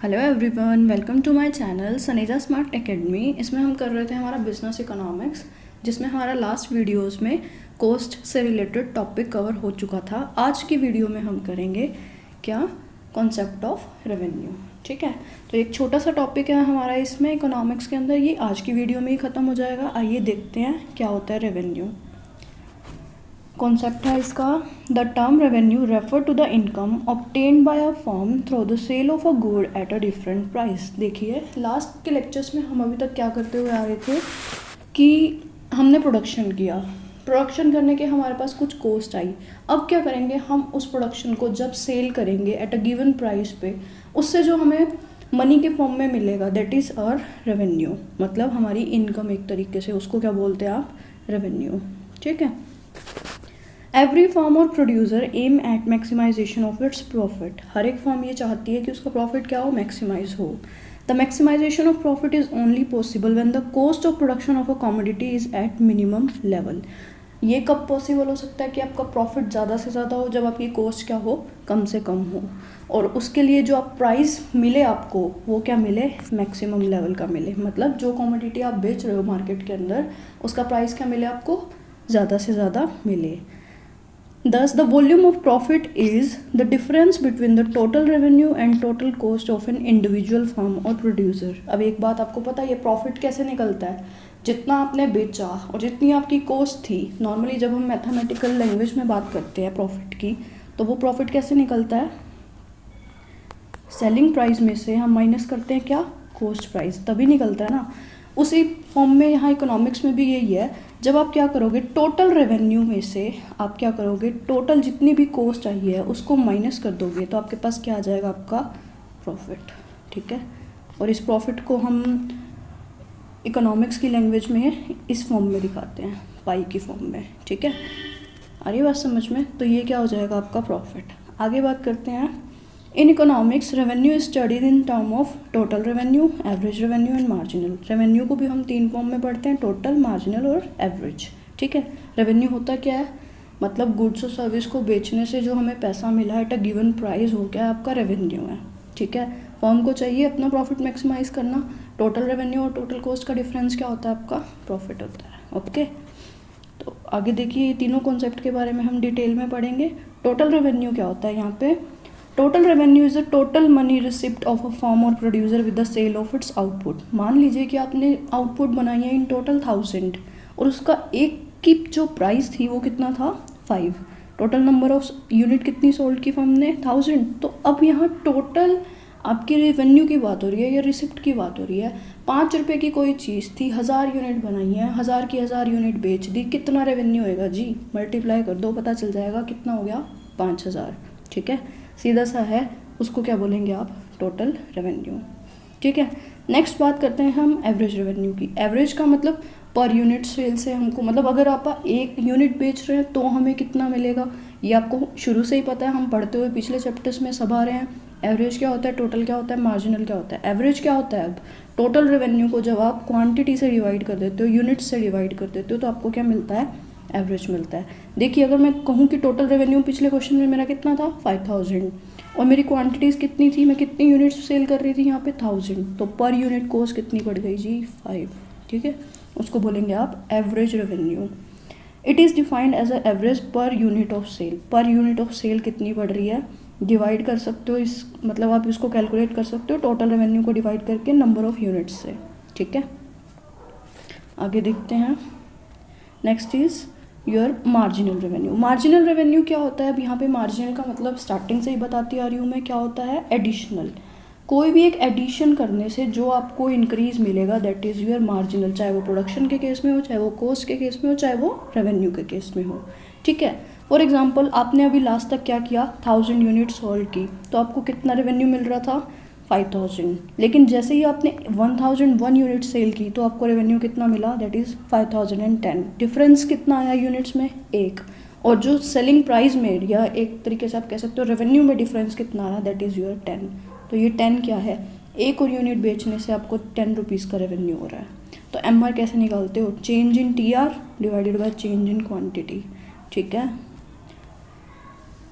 Hello everyone, welcome to my channel Saneja smart academy. इसमें हम कर रहे थे हमारा बिजनेस इकोनॉमिक्स, जिसमें हमारा लास्ट वीडियोस में कॉस्ट से रिलेटेड टॉपिक कवर हो चुका था। आज की वीडियो में हम करेंगे क्या, कॉन्सेप्ट ऑफ रेवेन्यू। ठीक है, तो एक छोटा सा टॉपिक है हमारा इसमें इकोनॉमिक्स के अंदर, ये आज की वीडियो में ही ख़त्म हो जाएगा। आइए देखते हैं क्या होता है रेवेन्यू। कॉन्सेप्ट है इसका, the term revenue refer to the income obtained by a firm through the sale of a good at a different price. देखिए, लास्ट के लेक्चर्स में हम अभी तक क्या करते हुए आ रहे थे कि हमने प्रोडक्शन किया, प्रोडक्शन करने के हमारे पास कुछ कॉस्ट आई। अब क्या करेंगे, हम उस प्रोडक्शन को जब सेल करेंगे एट अ गिवन प्राइस पे, उससे जो हमें मनी के फॉर्म में मिलेगा दैट इज़ आवर रेवेन्यू। मतलब हमारी इनकम एक तरीके से, उसको क्या बोलते हैं आप, रेवेन्यू। ठीक है, एवरी फर्म और producer aim at maximisation of its profit. हर एक फर्म ये चाहती है कि उसका प्रॉफिट क्या हो, मैक्सिमाइज हो। The maximisation of profit is only possible when the cost of production of a commodity is at minimum level. ये कब पॉसिबल हो सकता है कि आपका प्रॉफिट ज़्यादा से ज़्यादा हो, जब आपकी कॉस्ट क्या हो, कम से कम हो। और उसके लिए जो आप प्राइस मिले आपको, वो क्या मिले, मैक्सिमम लेवल का मिले। मतलब जो कमोडिटी आप बेच रहे हो मार्केट के अंदर, उसका प्राइस क्या मिले आपको, ज़्यादा से ज़्यादा मिले। Thus, the volume of profit is the difference between the total revenue and total cost of an individual firm or producer. अब एक बात आपको पता है, ये प्रॉफिट कैसे निकलता है, जितना आपने बेचा और जितनी आपकी कॉस्ट थी। नॉर्मली जब हम मैथमेटिकल लैंग्वेज में बात करते हैं प्रॉफिट की, तो वो प्रॉफिट कैसे निकलता है, सेलिंग प्राइस में से हम माइनस करते हैं क्या, कॉस्ट प्राइस, तभी निकलता है ना। उसी फॉर्म में यहाँ इकोनॉमिक्स में भी यही है। जब आप क्या करोगे, टोटल रेवेन्यू में से आप क्या करोगे, टोटल जितनी भी कॉस्ट आई है उसको माइनस कर दोगे, तो आपके पास क्या आ जाएगा, आपका प्रॉफिट। ठीक है, और इस प्रॉफिट को हम इकोनॉमिक्स की लैंग्वेज में इस फॉर्म में दिखाते हैं, पाई की फॉर्म में। ठीक है, आ रही बात समझ में। तो ये क्या हो जाएगा, आपका प्रॉफिट। आगे बात करते हैं, in economics revenue is studied in term of total revenue, average revenue and marginal. Revenue को भी हम तीन फॉर्म में पढ़ते हैं, टोटल, मार्जिनल और एवरेज। ठीक है, रेवेन्यू होता क्या है, मतलब गुड्स और सर्विस को बेचने से जो हमें पैसा मिला एट अ गिवन प्राइस हो गया, आपका रेवेन्यू है। ठीक है, फर्म को चाहिए अपना प्रॉफिट मैक्सिमाइज करना। टोटल रेवेन्यू और टोटल कॉस्ट का डिफरेंस क्या होता है, आपका प्रॉफिट होता है। ओके, तो आगे देखिए, ये तीनों कॉन्सेप्ट के बारे में हम डिटेल में पढ़ेंगे। टोटल रेवेन्यू क्या होता है, यहाँ पे total revenue is the total money receipt of a firm और producer with the sale of its output. मान लीजिए कि आपने आउटपुट बनाई है इन टोटल 1000 और उसका एक की जो प्राइस थी वो कितना था, 5। टोटल नंबर ऑफ यूनिट कितनी सोल्ड की फर्म ने, 1000। तो अब यहाँ टोटल आपकी रेवेन्यू की बात हो रही है या रिसिप्ट की बात हो रही है। 5 रुपये की कोई चीज़ थी, 1000 यूनिट बनाई है, 1000 की 1000 यूनिट बेच दी, कितना रेवेन्यू होएगा जी, मल्टीप्लाई कर दो, पता चल जाएगा कितना हो गया, 5000। ठीक है, सीधा सा है, उसको क्या बोलेंगे आप, टोटल रेवेन्यू। ठीक है, नेक्स्ट बात करते हैं हम एवरेज रेवेन्यू की। एवरेज का मतलब पर यूनिट सेल से हमको, मतलब अगर आप एक यूनिट बेच रहे हैं तो हमें कितना मिलेगा, ये आपको शुरू से ही पता है, हम पढ़ते हुए पिछले चैप्टर्स में सब आ रहे हैं। एवरेज क्या होता है, टोटल क्या होता है, मार्जिनल क्या होता है। एवरेज क्या होता है, अब टोटल रेवेन्यू को जब आप क्वांटिटी से डिवाइड कर देते हो, यूनिट्स से डिवाइड कर देते हो, तो आपको क्या मिलता है, एवरेज मिलता है। देखिए, अगर मैं कहूँ कि टोटल रेवेन्यू पिछले क्वेश्चन में मेरा कितना था, 5000, और मेरी क्वांटिटीज़ कितनी थी, मैं कितनी यूनिट्स सेल कर रही थी यहाँ पे, 1000, तो पर यूनिट कॉस्ट कितनी पड़ गई जी, 5। ठीक है, उसको बोलेंगे आप average revenue. It is defined as a average per unit of sale. Per unit of sale कितनी पड़ रही है, डिवाइड कर सकते हो इस, मतलब आप इसको कैलकुलेट कर सकते हो टोटल रेवेन्यू को डिवाइड करके नंबर ऑफ यूनिट्स से। ठीक है, आगे देखते हैं, next is your marginal revenue. Marginal revenue क्या होता है, अब यहाँ पे मार्जिनल का मतलब स्टार्टिंग से ही बताती आ रही हूँ मैं, क्या होता है, एडिशनल। कोई भी एक एडिशन करने से जो आपको इंक्रीज मिलेगा दैट इज़ योर मार्जिनल, चाहे वो प्रोडक्शन के केस में हो, चाहे वो कॉस्ट के केस में हो, चाहे वो रेवेन्यू के केस में हो। ठीक है, फॉर एग्जाम्पल आपने अभी लास्ट तक क्या किया, 1000 यूनिट सोल्ड की, तो आपको कितना रेवेन्यू मिल रहा था, 5000। लेकिन जैसे ही आपने 1001 यूनिट सेल की तो आपको रेवेन्यू कितना मिला, दैट इज़ 5010। डिफरेंस कितना आया यूनिट्स में, 1। और जो सेलिंग प्राइस में, या एक तरीके से आप कह सकते हो रेवेन्यू में डिफरेंस कितना आया, दैट इज़ योर 10। तो ये 10 क्या है, एक और यूनिट बेचने से आपको 10 रुपीज़ का रेवेन्यू हो रहा है। तो MR कैसे निकालते हो, change in TR divided by change in quantity. ठीक है,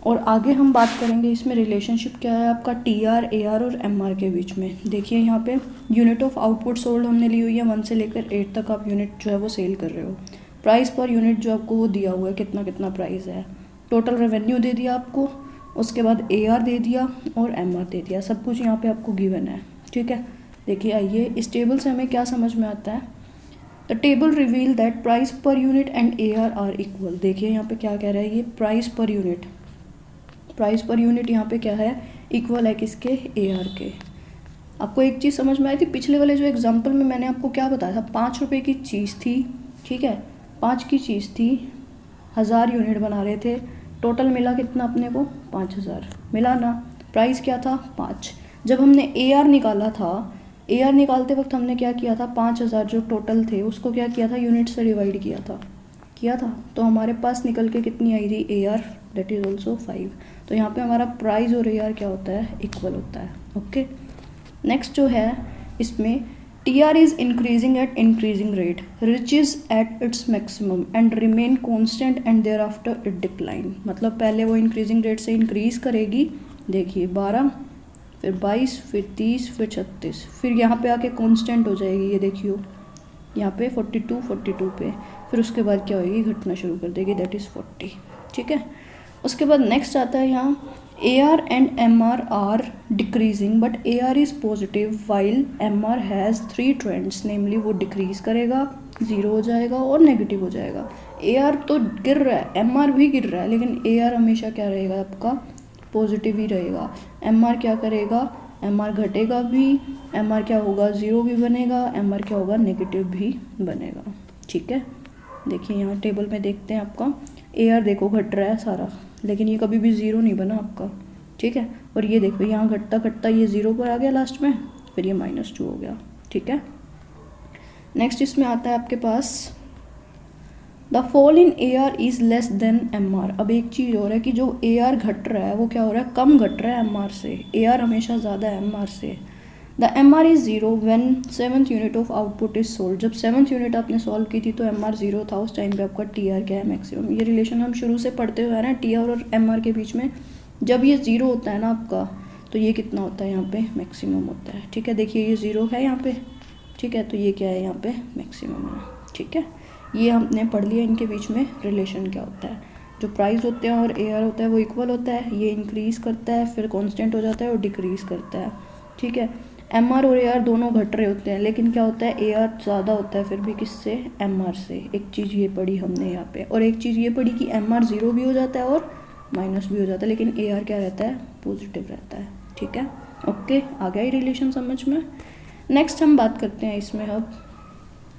और आगे हम बात करेंगे इसमें रिलेशनशिप क्या है आपका TR, AR और MR के बीच में। देखिए यहाँ पे यूनिट ऑफ आउटपुट सोल्ड हमने ली हुई है 1 से लेकर 8 तक आप यूनिट जो है वो सेल कर रहे हो। प्राइस पर यूनिट जो आपको वो दिया हुआ है कितना कितना प्राइस है। टोटल रेवेन्यू दे दिया आपको, उसके बाद AR दे दिया और MR दे दिया, सब कुछ यहाँ पे आपको गिवन है। ठीक है, देखिए आइए इस टेबल से हमें क्या समझ में आता है। The table reveal that price per unit and AR are equal. देखिए यहाँ पे क्या कह रहा है ये, price per unit, price per unit यहाँ पे क्या है, इक्वल है किसके, AR के। आपको एक चीज़ समझ में आई थी, पिछले वाले जो एग्जांपल में मैंने आपको क्या बताया था, 5 रुपये की चीज़ थी, ठीक है, 5 की चीज़ थी, 1000 यूनिट बना रहे थे, टोटल मिला कितना अपने को, 5000 मिला ना। प्राइस क्या था, 5। जब हमने AR निकाला था, AR निकालते वक्त हमने क्या किया था, 5000 जो टोटल थे उसको क्या किया था, यूनिट से डिवाइड किया था, तो हमारे पास निकल के कितनी आई थी, AR दैट इज़ ऑल्सो 5। तो यहाँ पे हमारा प्राइस और AR क्या होता है, इक्वल होता है। ओके, नेक्स्ट जो है इसमें TR is increasing at increasing rate, reaches at its maximum and remain constant and thereafter it decline. मतलब पहले वो इंक्रीजिंग रेट से इंक्रीज करेगी, देखिए 12, फिर 22, फिर 30, फिर 36, फिर यहाँ पे आके कांस्टेंट हो जाएगी, ये देखियो यहाँ पे 42 पे, फिर उसके बाद क्या होगी, घटना शुरू कर देगी, दैट इज़ 40। ठीक है, उसके बाद नेक्स्ट आता है यहाँ AR and MR are decreasing but AR is positive while MR has 3 trends, namely वो डिक्रीज करेगा, 0 हो जाएगा और नेगेटिव हो जाएगा। AR तो गिर रहा है, MR भी गिर रहा है, लेकिन AR हमेशा क्या रहेगा आपका, पॉजिटिव ही रहेगा। MR क्या करेगा, MR घटेगा भी, MR क्या होगा, 0 भी बनेगा, MR क्या होगा, नेगेटिव भी बनेगा। ठीक है, देखिए यहाँ टेबल में देखते हैं आपका AR देखो घट रहा है सारा, लेकिन ये कभी भी 0 नहीं बना आपका। ठीक है, और ये देखो यहाँ घटता घटता ये 0 पर आ गया लास्ट में, फिर ये -2 हो गया। ठीक है, नेक्स्ट इसमें आता है आपके पास the fall in AR is less than MR। अब एक चीज़ और है कि जो AR घट रहा है वो क्या हो रहा है, कम घट रहा है MR से, AR हमेशा ज़्यादा है MR से। The MR is 0 when 7th unit of output is sold. जब 7th यूनिट आपने सॉल्व की थी तो MR 0 था, उस टाइम पे आपका TR क्या है, मैक्सिमम। ये रिलेशन हम शुरू से पढ़ते हुए आ रहे हैं TR और MR के बीच में। जब ये 0 होता है ना आपका, तो ये कितना होता है यहाँ पे, मैक्सिमम होता है। ठीक है, देखिए ये 0 है यहाँ पे, ठीक है, तो ये क्या है यहाँ पे, मैक्सिमम है। ठीक है, ये हमने पढ़ लिया इनके बीच में रिलेशन क्या होता है। जो प्राइस होते हैं और AR होता है वो इक्वल होता है, ये इंक्रीज करता है, फिर कांस्टेंट हो जाता है और डिक्रीज करता है। ठीक है, MR और AR दोनों घट रहे होते हैं, लेकिन क्या होता है, AR ज़्यादा होता है फिर भी किससे, MR से। एक चीज़ ये पढ़ी हमने यहाँ पे, और एक चीज़ ये पढ़ी कि MR 0 भी हो जाता है और माइनस भी हो जाता है, लेकिन AR क्या रहता है, पॉजिटिव रहता है। ठीक है, ओके, आ गया ये रिलेशन समझ में। नेक्स्ट हम बात करते हैं इसमें अब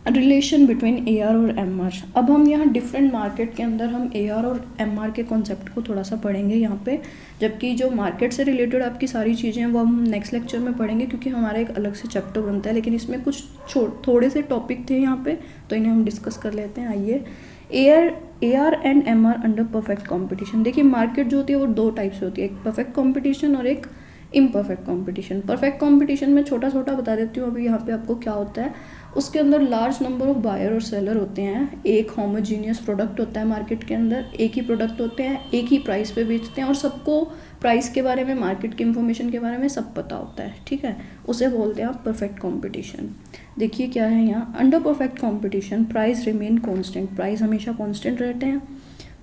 रिलेशन बिटवीन AR और MR। अब हम यहाँ डिफरेंट मार्केट के अंदर हम AR और MR के कॉन्सेप्ट को थोड़ा सा पढ़ेंगे यहाँ पे, जबकि जो मार्केट से रिलेटेड आपकी सारी चीज़ें हैं वो हम नेक्स्ट लेक्चर में पढ़ेंगे, क्योंकि हमारा एक अलग से चैप्टर बनता है। लेकिन इसमें कुछ थोड़े से टॉपिक थे यहाँ पे, तो इन्हें हम डिस्कस कर लेते हैं। आइए, AR and MR under perfect competition. देखिए मार्केट जो होती है वो 2 टाइप से होती है, एक परफेक्ट कॉम्पिटिशन और एक इम्परफेक्ट कॉम्पिटिशन। परफेक्ट कॉम्पिटिशन में छोटा छोटा बता देती हूँ अभी यहाँ पे आपको क्या होता है। उसके अंदर लार्ज नंबर ऑफ बायर और सेलर होते हैं, एक होमोजीनियस प्रोडक्ट होता है मार्केट के अंदर, एक ही प्रोडक्ट होते हैं, एक ही प्राइस पे बेचते हैं और सबको प्राइस के बारे में, मार्केट की इन्फॉर्मेशन के बारे में सब पता होता है। ठीक है, उसे बोलते हैं आप परफेक्ट कॉम्पिटिशन। देखिए क्या है यहाँ, under perfect competition price remain constant, price हमेशा कॉन्स्टेंट रहते हैं।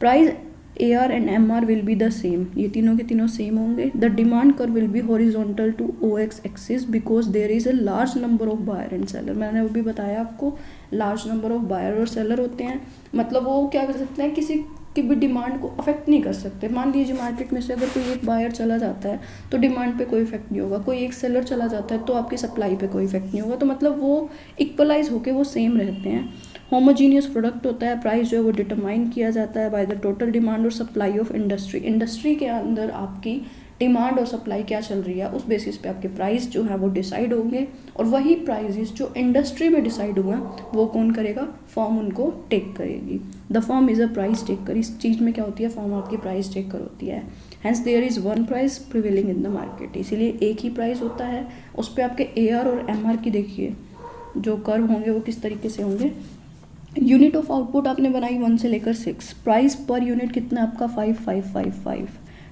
Price AR and MR will be the same, ये तीनों के तीनों सेम होंगे। The demand curve will be horizontal to OX axis because there is a large number of buyer and seller. मैंने वो भी बताया आपको, लार्ज नंबर ऑफ बायर और सेलर होते हैं, मतलब वो क्या कर सकते हैं, किसी की भी डिमांड को अफेक्ट नहीं कर सकते। मान लीजिए मार्केट में से अगर कोई एक बायर चला जाता है तो डिमांड पे कोई इफेक्ट नहीं होगा, कोई एक सेलर चला जाता है तो आपकी सप्लाई पे कोई इफेक्ट नहीं होगा। तो मतलब वो इक्वलाइज होके वो सेम रहते हैं। होमोजीनियस प्रोडक्ट होता है, प्राइस जो है वो डिटरमाइन किया जाता है बाय द टोटल डिमांड और सप्लाई ऑफ इंडस्ट्री। इंडस्ट्री के अंदर आपकी डिमांड और सप्लाई क्या चल रही है, उस बेसिस पे आपके प्राइस जो है वो डिसाइड होंगे, और वही प्राइजेस जो इंडस्ट्री में डिसाइड हुआ वो कौन करेगा, फर्म उनको टेक करेगी। The firm is a price taker. इस चीज़ में क्या होती है, फर्म आपकी प्राइस टेकर होती है। Hence there is one price prevailing in the market, इसीलिए एक ही प्राइस होता है। उस पर आपके AR और MR की देखिए जो कर्व होंगे वो किस तरीके से होंगे। यूनिट ऑफ आउटपुट आपने बनाई 1 से लेकर 6, प्राइस पर यूनिट कितना आपका 5555,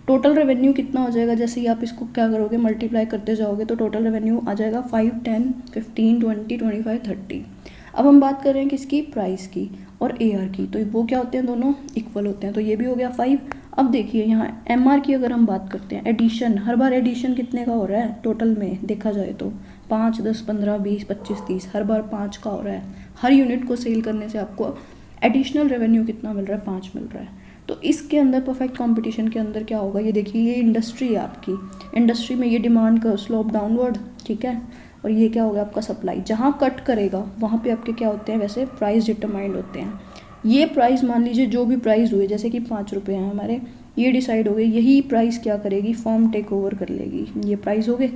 टोटल रेवेन्यू कितना हो जाएगा, जैसे ही आप इसको क्या करोगे मल्टीप्लाई करते जाओगे तो टोटल रेवेन्यू आ जाएगा 5, 10, 15, 20, 25, 30। अब हम बात कर रहे हैं किसकी, प्राइस की और AR की, तो वो क्या होते हैं, दोनों इक्वल होते हैं, तो ये भी हो गया 5। अब देखिए यहाँ MR की अगर हम बात करते हैं, एडिशन, हर बार एडिशन कितने का हो रहा है टोटल में देखा जाए तो 5, 10, 15, 20, 25, 30, हर बार 5 का हो रहा है। हर यूनिट को सेल करने से आपको एडिशनल रेवेन्यू कितना मिल रहा है, 5 मिल रहा है। तो इसके अंदर परफेक्ट कंपटीशन के अंदर क्या होगा, ये देखिए ये इंडस्ट्री है आपकी, इंडस्ट्री में ये डिमांड का स्लोप डाउनवर्ड, ठीक है, और ये क्या होगा आपका सप्लाई, जहाँ कट करेगा वहाँ पे आपके क्या होते हैं वैसे प्राइस डिटरमाइंड होते हैं। ये प्राइस मान लीजिए जो भी प्राइस हुए, जैसे कि 5 रुपये हैं हमारे, ये डिसाइड हो गए, यही प्राइस क्या करेगी, फॉर्म टेक ओवर कर लेगी, ये प्राइस हो गए,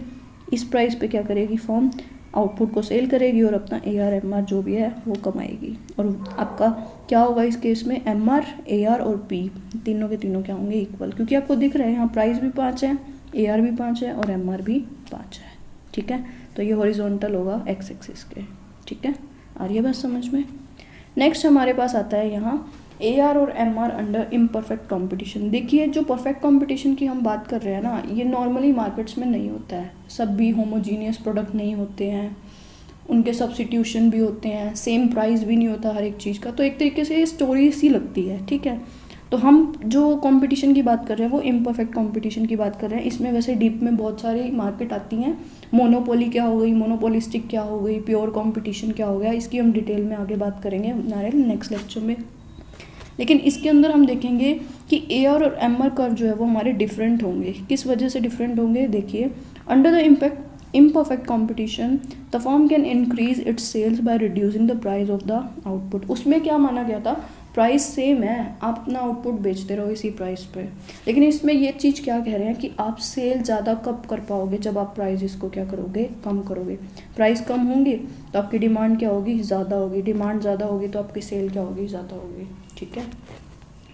इस प्राइस पे क्या करेगी फॉर्म, आउटपुट को सेल करेगी और अपना AR MR जो भी है वो कमाएगी। और आपका क्या होगा इस केस में, MR AR और P तीनों के तीनों क्या होंगे, इक्वल, क्योंकि आपको दिख रहा है यहाँ प्राइस भी 5 है, AR भी 5 है और MR भी 5 है, ठीक है। तो ये हॉरिजॉन्टल होगा एक्स एक्सिस के, ठीक है, आ रही है बात समझ में। नेक्स्ट हमारे पास आता है यहाँ AR और MR अंडर इम्परफेक्ट कंपटीशन। देखिए जो परफेक्ट कंपटीशन की हम बात कर रहे हैं ना, ये नॉर्मली मार्केट्स में नहीं होता है, सब भी होमोजीनियस प्रोडक्ट नहीं होते हैं, उनके सब्स्टिट्यूशन भी होते हैं, सेम प्राइस भी नहीं होता हर एक चीज़ का, तो एक तरीके से स्टोरी सी लगती है, ठीक है। तो हम जो कंपटीशन की बात कर रहे हैं वो इम्परफेक्ट कंपटीशन की बात कर रहे हैं। इसमें वैसे डीप में बहुत सारी मार्केट आती हैं, मोनोपोली क्या हो गई, मोनोपोलिस्टिक क्या हो गई, प्योर कंपटीशन क्या हो गया, इसकी हम डिटेल में आगे बात करेंगे हमारे नेक्स्ट लेक्चर में। लेकिन इसके अंदर हम देखेंगे कि AR और MR कर्व जो है वो हमारे डिफरेंट होंगे। किस वजह से डिफरेंट होंगे, देखिए under the imperfect competition the firm can increase its sales by reducing the price of the output। उसमें क्या माना गया था, प्राइस सेम है, आप अपना आउटपुट बेचते रहो इसी प्राइस पे, लेकिन इसमें ये चीज़ क्या कह रहे हैं कि आप सेल ज़्यादा कब कर पाओगे, जब आप प्राइस इसको क्या करोगे, कम करोगे। प्राइस कम होंगे तो आपकी डिमांड क्या होगी, ज़्यादा होगी, डिमांड ज़्यादा होगी तो आपकी सेल क्या होगी, ज़्यादा होगी, ठीक है।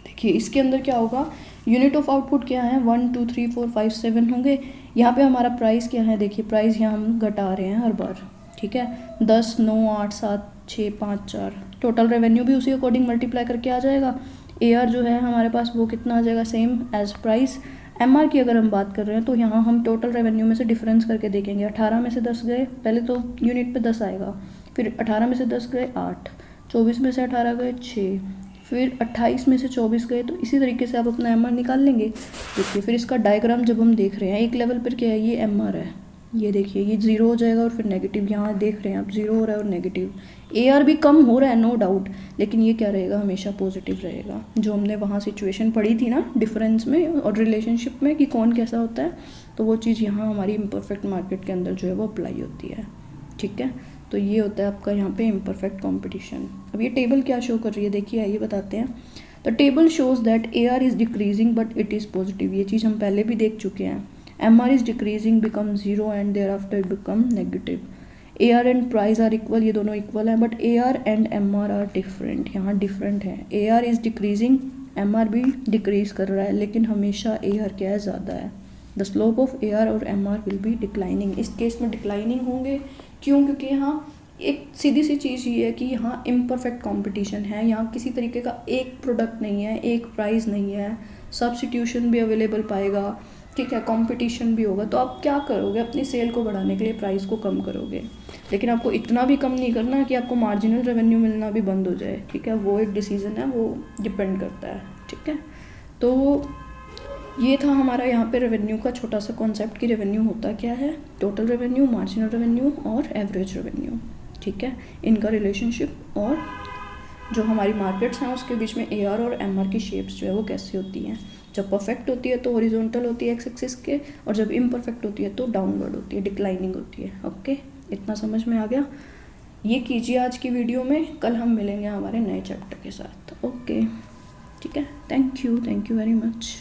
देखिए इसके अंदर क्या होगा, यूनिट ऑफ आउटपुट क्या है, 1, 2, 3, 4, 5, 7 होंगे। यहाँ पे हमारा प्राइस क्या है, देखिए प्राइस यहाँ हम घटा रहे हैं हर बार, ठीक है, 10, 9, 8, 7, 6, 5, 4, टोटल रेवेन्यू भी उसी अकॉर्डिंग मल्टीप्लाई करके आ जाएगा। AR जो है हमारे पास वो कितना आ जाएगा, सेम एज प्राइस। MR की अगर हम बात कर रहे हैं तो यहाँ हम टोटल रेवेन्यू में से डिफरेंस करके देखेंगे, 18 में से 10 गए, पहले तो यूनिट पे 10 आएगा, फिर 18 में से 10 गए 8, 24 में से 18 गए 6, फिर 28 में से 24 गए, तो इसी तरीके से आप अपना MR निकाल लेंगे। देखिए फिर इसका डायग्राम जब हम देख रहे हैं, एक लेवल पर क्या है, ये MR है, ये देखिए ये 0 हो जाएगा और फिर नेगेटिव, यहाँ देख रहे हैं आप 0 हो रहा है और नेगेटिव। AR भी कम हो रहा है नो डाउट, लेकिन ये क्या रहेगा, हमेशा पॉजिटिव रहेगा। जो हमने वहाँ सिचुएशन पढ़ी थी ना डिफरेंस में और रिलेशनशिप में कि कौन कैसा होता है, तो वो चीज़ यहाँ हमारी इम्परफेक्ट मार्केट के अंदर जो है वो अप्लाई होती है, ठीक है। तो ये होता है आपका यहाँ पे इम्परफेक्ट कंपटीशन। अब ये टेबल क्या शो कर रही है, देखिए आइए बताते हैं। The table shows that AR is decreasing but it is positive, ये चीज़ हम पहले भी देख चुके हैं। MR is decreasing become 0 and thereafter it become negative. AR and price are equal, ये दोनों इक्वल हैं, but AR and MR are different, यहाँ डिफरेंट है। AR इज़ डिक्रीजिंग, MR भी डिक्रीज कर रहा है, लेकिन हमेशा AR क्या है, ज़्यादा है। द स्लोप ऑफ AR और MR विल बी डिक्लाइनिंग, इस केस में डिक्लाइनिंग होंगे, क्यों, क्योंकि यहाँ एक सीधी सी चीज़ ये है कि यहाँ इम्परफेक्ट कंपटीशन है, यहाँ किसी तरीके का एक प्रोडक्ट नहीं है, एक प्राइस नहीं है, सब्स्टिट्यूशन भी अवेलेबल पाएगा, ठीक है, कंपटीशन भी होगा। तो आप क्या करोगे, अपनी सेल को बढ़ाने के लिए प्राइस को कम करोगे, लेकिन आपको इतना भी कम नहीं करना कि आपको मार्जिनल रेवेन्यू मिलना भी बंद हो जाए, ठीक है, वो एक डिसीजन है, वो डिपेंड करता है, ठीक है। तो ये था हमारा यहाँ पे रेवेन्यू का छोटा सा कॉन्सेप्ट कि रेवेन्यू होता क्या है, टोटल रेवेन्यू, मार्जिनल रेवेन्यू और एवरेज रेवेन्यू, ठीक है, इनका रिलेशनशिप और जो हमारी मार्केट्स हैं उसके बीच में AR और MR की शेप्स जो है वो कैसी होती हैं। जब परफेक्ट होती है तो हॉरिजॉन्टल होती है एक्स एक्सिस के, और जब इम्परफेक्ट होती है तो डाउनवर्ड होती है, डिक्लाइनिंग होती है। ओके, इतना समझ में आ गया। ये कीजिए आज की वीडियो में, कल हम मिलेंगे हमारे नए चैप्टर के साथ। ओके, ठीक है, थैंक यू वेरी मच।